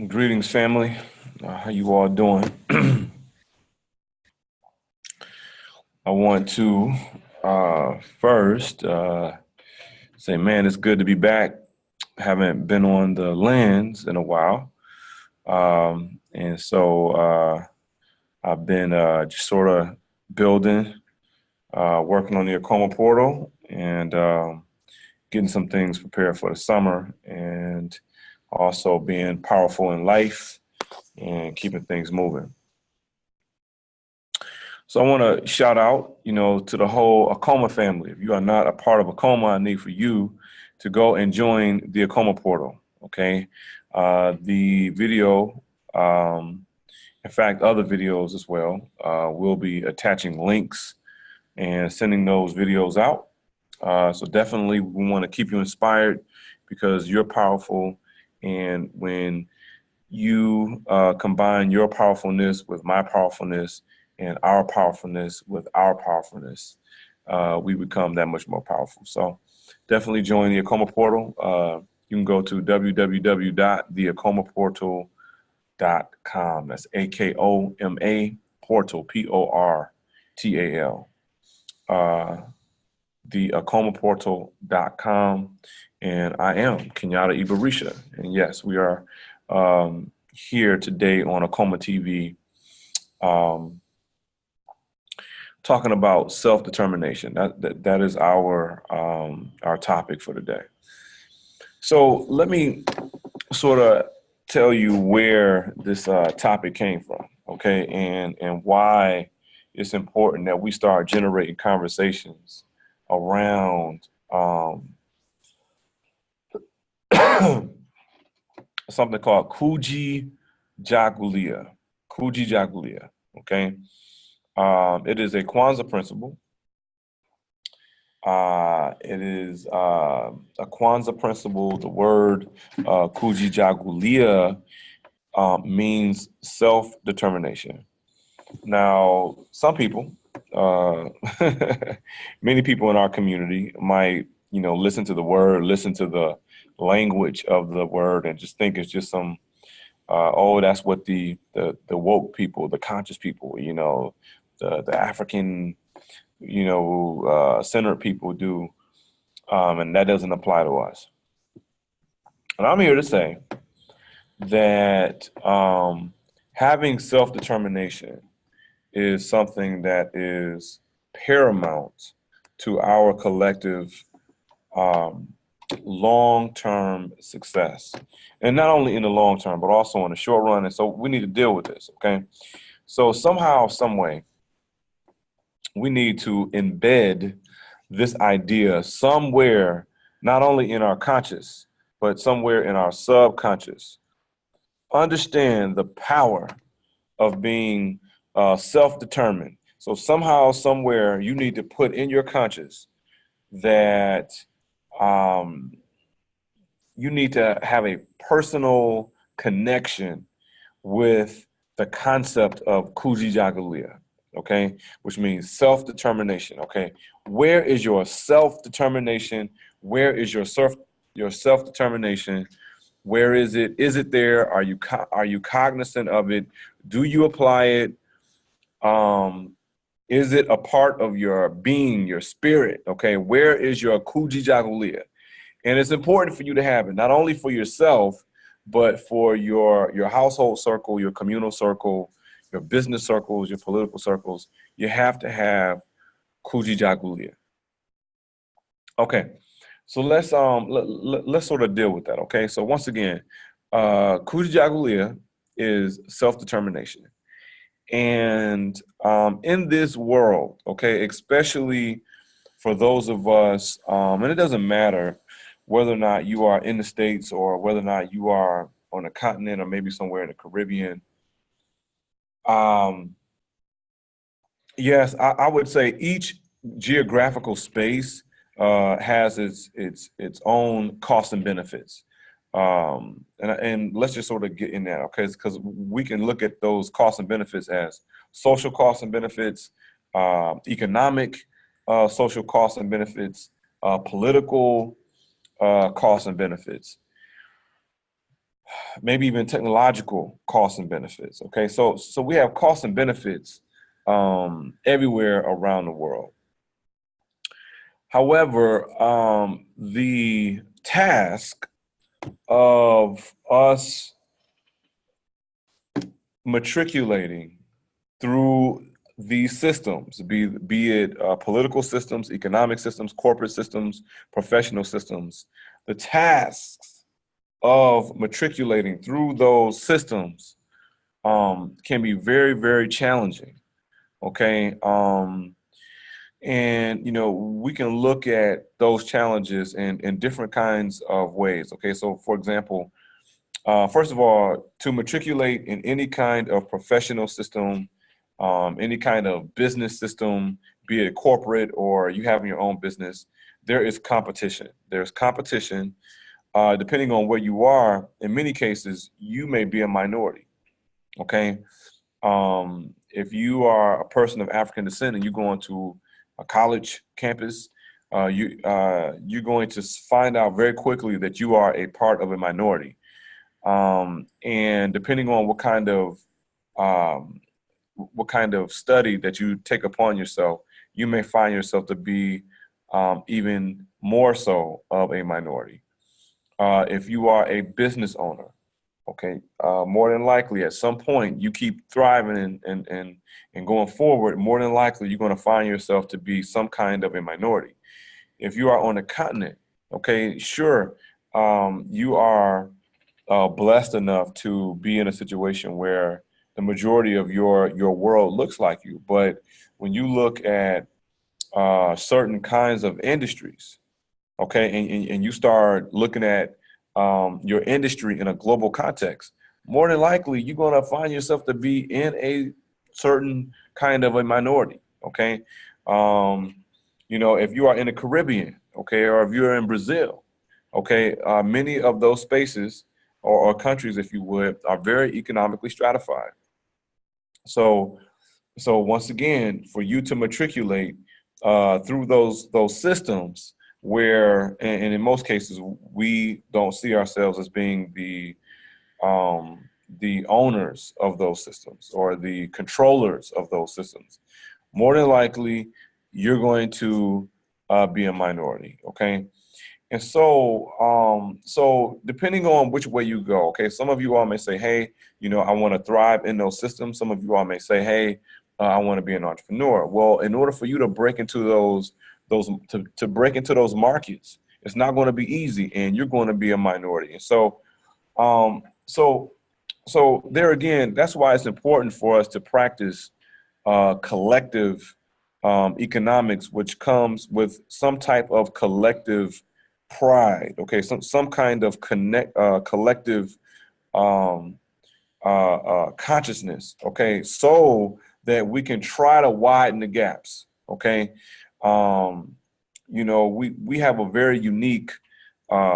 Greetings, family. How you all doing? I want to first say, man, it's good to be back. Haven't been on the lands in a while, and so I've been just sort of building, working on the Akoma portal, and getting some things prepared for the summer, and also being powerful in life and keeping things moving. So I want to shout out, to the whole Akoma family. If you are not a part of Akoma, I need for you to go and join the Akoma portal. Okay, the video, in fact, other videos as well. We'll be attaching links and sending those videos out. So definitely, we want to keep you inspired because you're powerful, and when you combine your powerfulness with my powerfulness and our powerfulness with our powerfulness, we become that much more powerful. So definitely join the Akoma portal. You can go to www.theakomaportal.com. That's AKOMA portal, PORTAL. Theakomaportal.com. And I am Kenyatta Ibarisha. And yes, we are here today on Akoma TV, talking about self-determination. That is our topic for today. So let me sort of tell you where this topic came from, okay, and why it's important that we start generating conversations around something called Kujichagulia. Kujichagulia, okay? It is a Kwanzaa principle. It is a Kwanzaa principle. The word Kujichagulia means self-determination. Now, some people, many people in our community might, listen to the word, listen to the language of the word, and just think it's just some, that's what the woke people, the conscious people, the African, centered people do, and that doesn't apply to us. And I'm here to say that having self-determination is something that is paramount to our collective long-term success. And not only in the long term, but also in the short run. And so we need to deal with this, okay? So somehow, some way, we need to embed this idea somewhere, not only in our conscious, but somewhere in our subconscious. Understand the power of being self-determined. So somehow, somewhere, you need to put in your conscious that you need to have a personal connection with the concept of Kujichagulia, okay, which means self-determination, okay? Where is your self-determination? Where is your self-determination? Where is it? Is it there? Are you cognizant of it? Do you apply it? Is it a part of your being, your spirit? Okay, where is your Kujichagulia? And it's important for you to have it, not only for yourself, but for your household circle, your communal circle, your business circles, your political circles. You have to have Kujichagulia. Okay, so let's sort of deal with that. Okay, so once again, Kujichagulia is self-determination. And in this world, okay, especially for those of us, and it doesn't matter whether or not you are in the States or whether or not you are on a continent or maybe somewhere in the Caribbean. Yes, I would say each geographical space has its own costs and benefits. And let's just sort of get in that, okay? Because we can look at those costs and benefits as social costs and benefits, economic social costs and benefits, political costs and benefits. maybe even technological costs and benefits. Okay, so we have costs and benefits everywhere around the world. However, the task of us matriculating through these systems, be it political systems, economic systems, corporate systems, professional systems, the tasks of matriculating through those systems can be very, very challenging. Okay. And, you know, we can look at those challenges in different kinds of ways. Okay. So, for example, first of all, to matriculate in any kind of professional system, any kind of business system, be it corporate or you having your own business, there is competition. There's competition. Depending on where you are, in many cases, you may be a minority. Okay. If you are a person of African descent and you go into a college campus, you're going to find out very quickly that you are a part of a minority. And depending on um, what kind of study that you take upon yourself, you may find yourself to be even more so of a minority. If you are a business owner, okay, more than likely at some point you keep thriving and going forward, more than likely you're going to find yourself to be some kind of a minority. If you are on a continent, okay, sure, you are blessed enough to be in a situation where the majority of your world looks like you. But when you look at certain kinds of industries, okay, and you start looking at your industry in a global context, more than likely you're going to find yourself to be in a certain kind of a minority. Okay, um, you know, if you are in the Caribbean, okay, or if you're in Brazil, okay, many of those spaces or countries, if you would, are very economically stratified. So, so once again, for you to matriculate through those systems, where and in most cases we don't see ourselves as being the owners of those systems or the controllers of those systems, more than likely you're going to be a minority. Okay. And so, so depending on which way you go, okay, some of you all may say, hey, you know, I want to thrive in those systems. Some of you all may say, hey, I want to be an entrepreneur. Well, in order for you to break into to break into those markets, it's not going to be easy, and you're going to be a minority. And so, um, so, so there again, that's why it's important for us to practice collective economics, which comes with some type of collective pride. Okay, some kind of collective um, consciousness. Okay, so that we can try to widen the gaps. Okay, um, you know, we have a very unique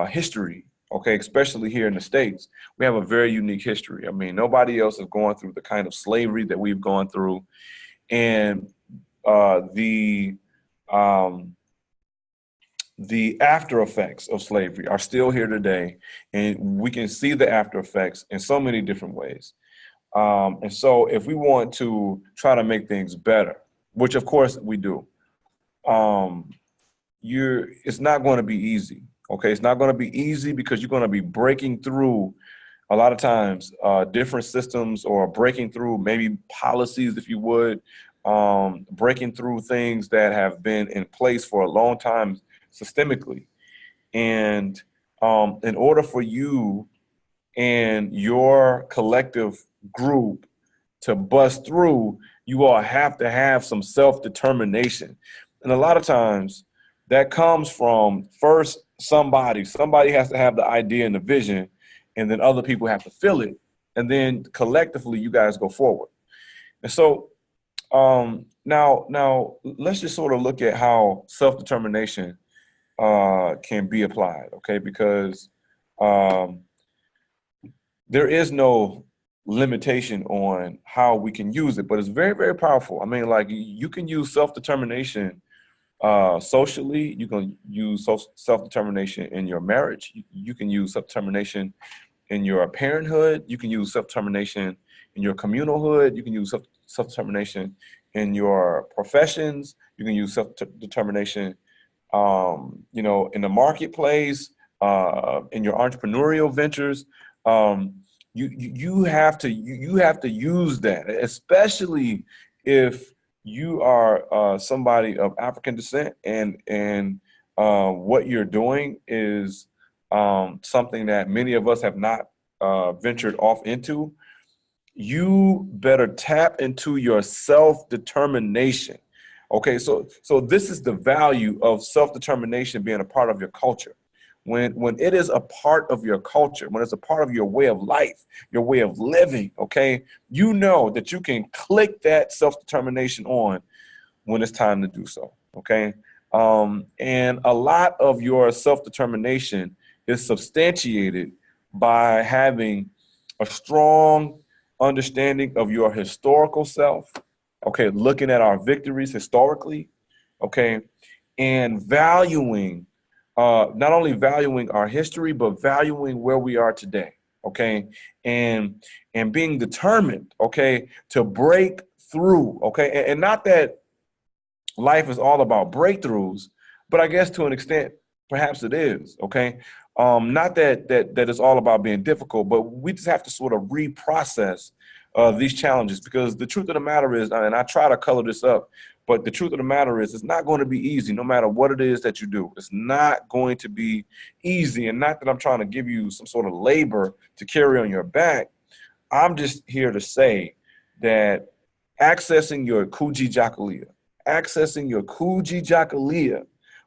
history. Okay, especially here in the States, we have a very unique history. I mean, nobody else is going through the kind of slavery that we've gone through, and uh, the um, the after effects of slavery are still here today, and we can see the after effects in so many different ways. And so, if we want to try to make things better, which of course we do, um, it's not going to be easy. Okay, it's not going to be easy because you're going to be breaking through a lot of times different systems, or breaking through maybe policies, if you would, breaking through things that have been in place for a long time systemically. And in order for you and your collective group to bust through, you all have to have some self-determination. And a lot of times that comes from first somebody has to have the idea and the vision, and then other people have to feel it. And then collectively you guys go forward. And so now let's just sort of look at how self-determination can be applied, okay? Because um, there is no limitation on how we can use it, but it's very, very powerful. I mean, like, you can use self-determination socially. You can use self-determination in your marriage. You can use self-determination in your parenthood. You can use self-determination in your communal hood. You can use self-determination in your professions. You can use self-determination, you know, in the marketplace, in your entrepreneurial ventures. You have to use that, especially if you are somebody of African descent, and what you're doing is something that many of us have not ventured off into. You better tap into your self-determination. Okay, so this is the value of self-determination being a part of your culture. When it is a part of your culture, when it's a part of your way of life, your way of living, okay, you know that you can click that self-determination on when it's time to do so, okay? And a lot of your self-determination is substantiated by having a strong understanding of your historical self, okay, looking at our victories historically, okay, and valuing, not only valuing our history, but valuing where we are today, okay, and being determined, okay, to break through, okay, and not that life is all about breakthroughs, but I guess to an extent, perhaps it is, okay? Not that it's all about being difficult, but we just have to sort of reprocess these challenges, because the truth of the matter is, and I try to color this up, but the truth of the matter is, it's not going to be easy no matter what it is that you do. It's not going to be easy, and not that I'm trying to give you some sort of labor to carry on your back. I'm just here to say that accessing your Kujichagulia,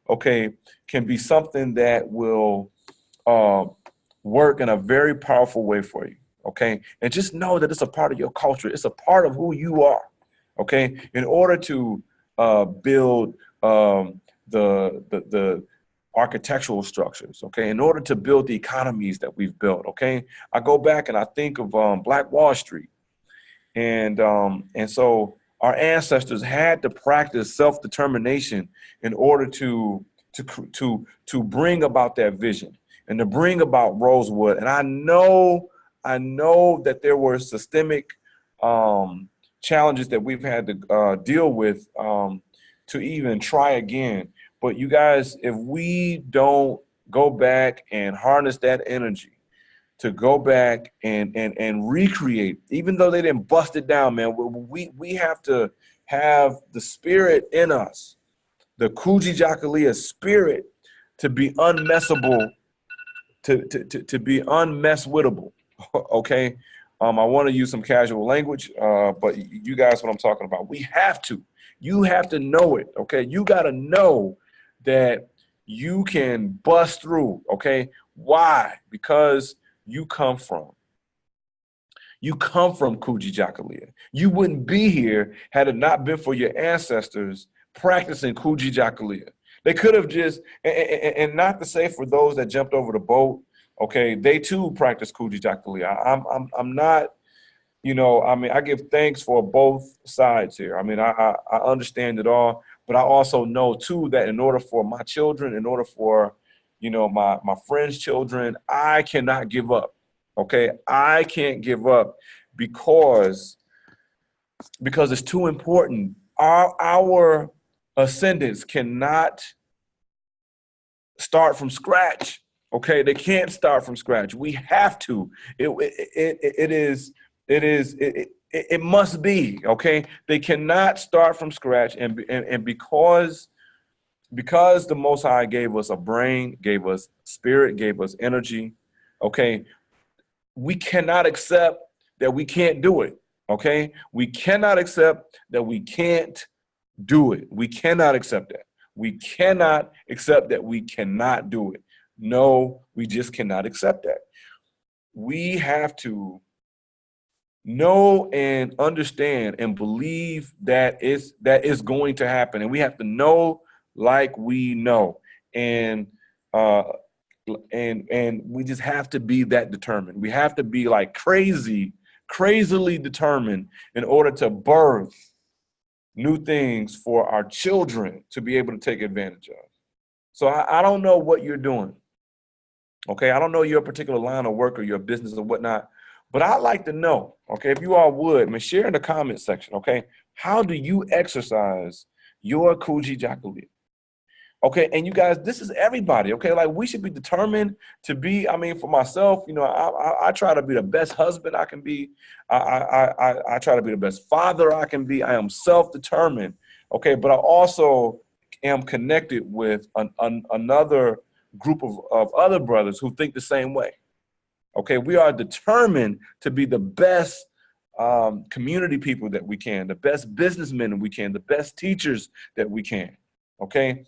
okay, can be something that will work in a very powerful way for you, okay? And just know that it's a part of your culture. It's a part of who you are, okay? In order to build the architectural structures, okay? In order to build the economies that we've built, okay? I go back and I think of Black Wall Street. And so our ancestors had to practice self-determination in order to bring about that vision and to bring about Rosewood. And I know that there were systemic challenges that we've had to deal with to even try again. But you guys, if we don't go back and harness that energy, to go back and recreate, even though they didn't bust it down, man, we have to have the spirit in us, the Kujichagulia spirit, to be unmessable, to be unmesswittable, okay? I want to use some casual language, but you guys, what I'm talking about. You have to know it, okay? You got to know that you can bust through, okay? Why? Because you come from Kujichagulia. You wouldn't be here had it not been for your ancestors practicing Kujichagulia. They could have just, and not to say for those that jumped over the boat, okay, they too practice Kujichagulia. I'm not, you know, I mean, I give thanks for both sides here. I mean, I understand it all, but I also know too that in order for my children, in order for, you know, my friends' children, I cannot give up. Okay, I can't give up because it's too important. Our ascendants cannot start from scratch. Okay, they can't start from scratch. We have to. It must be. Okay, they cannot start from scratch, and because the Most High gave us a brain, gave us spirit, gave us energy. Okay, we cannot accept that we can't do it, okay? We cannot accept that we can't do it. We cannot accept that. We cannot accept that we cannot do it. No, we just cannot accept that. We have to know and understand and believe that it's going to happen. And we have to know like we know. And we just have to be that determined. We have to be like crazily determined in order to birth new things for our children to be able to take advantage of. So I don't know what you're doing. Okay, I don't know your particular line of work or your business or whatnot, but I'd like to know, okay, if you all would, share in the comment section, okay, how do you exercise your Kujichagulia? Okay, and you guys, this is everybody, okay? Like, we should be determined to be, for myself, I try to be the best husband I can be. I try to be the best father I can be. I am self-determined, okay? But I also am connected with another group of other brothers who think the same way, okay? We are determined to be the best community people that we can, the best businessmen that we can, the best teachers that we can, okay?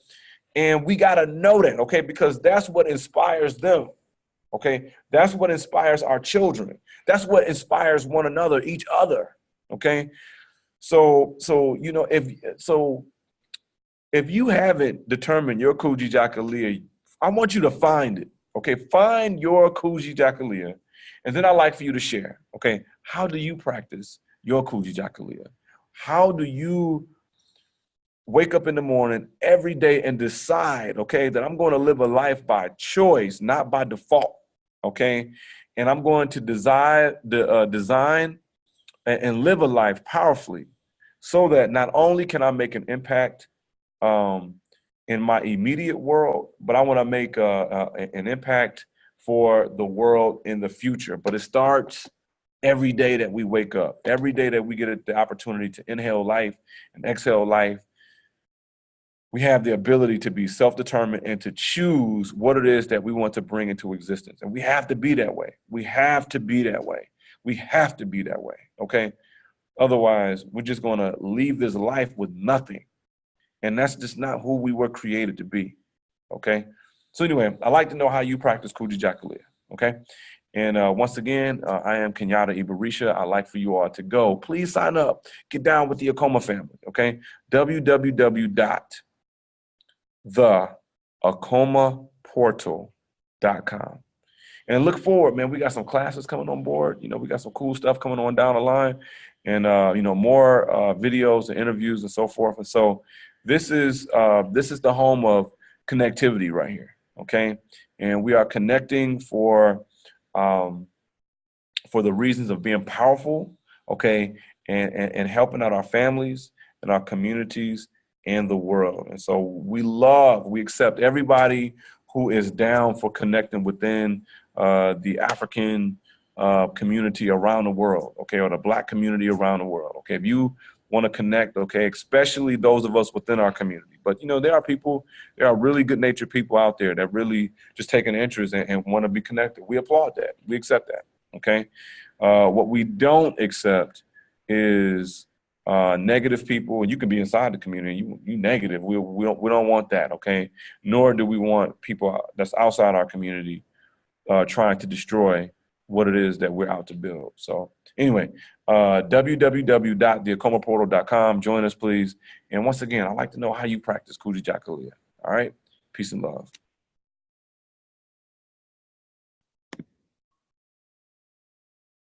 And we got to know that, okay, because that's what inspires them, okay? That's what inspires our children. That's what inspires one another, each other, okay? So if you haven't determined your Kujichagulia, I want you to find it, okay? Find your Kujichagulia, and then I'd like for you to share, okay? How do you practice your Kujichagulia? How do you wake up in the morning every day and decide, okay, that I'm going to live a life by choice, not by default, okay? And I'm going to design and live a life powerfully so that not only can I make an impact in my immediate world, but I want to make an impact for the world in the future. But it starts every day that we wake up, every day that we get the opportunity to inhale life and exhale life. We have the ability to be self-determined and to choose what it is that we want to bring into existence. And we have to be that way. We have to be that way. We have to be that way, okay? Otherwise, we're just going to leave this life with nothing. And that's just not who we were created to be, okay? So anyway, I'd like to know how you practice Kujichagulia, okay? And once again, I am Kenyatta Ibarisha. I'd like for you all to go. Please sign up. Get down with the Akoma family, okay? www.theakomaportal.com. And look forward, man. We got some classes coming on board. We got some cool stuff coming on down the line, and more videos and interviews and so forth. And so this is the home of connectivity right here, okay? And we are connecting for the reasons of being powerful, okay, and helping out our families and our communities and the world. And so we accept everybody who is down for connecting within the African community around the world, okay, or the Black community around the world, okay. If you want to connect, okay, especially those of us within our community. But there are really good-natured people out there that really just take an interest and want to be connected. We applaud that. We accept that, okay. What we don't accept is negative people. You can be inside the community. You negative. We don't want that, okay. Nor do we want people that's outside our community trying to destroy what it is that we're out to build. So anyway, www.theakomaportal.com. Join us, please. And once again, I'd like to know how you practice Kujichagulia. All right. Peace and love.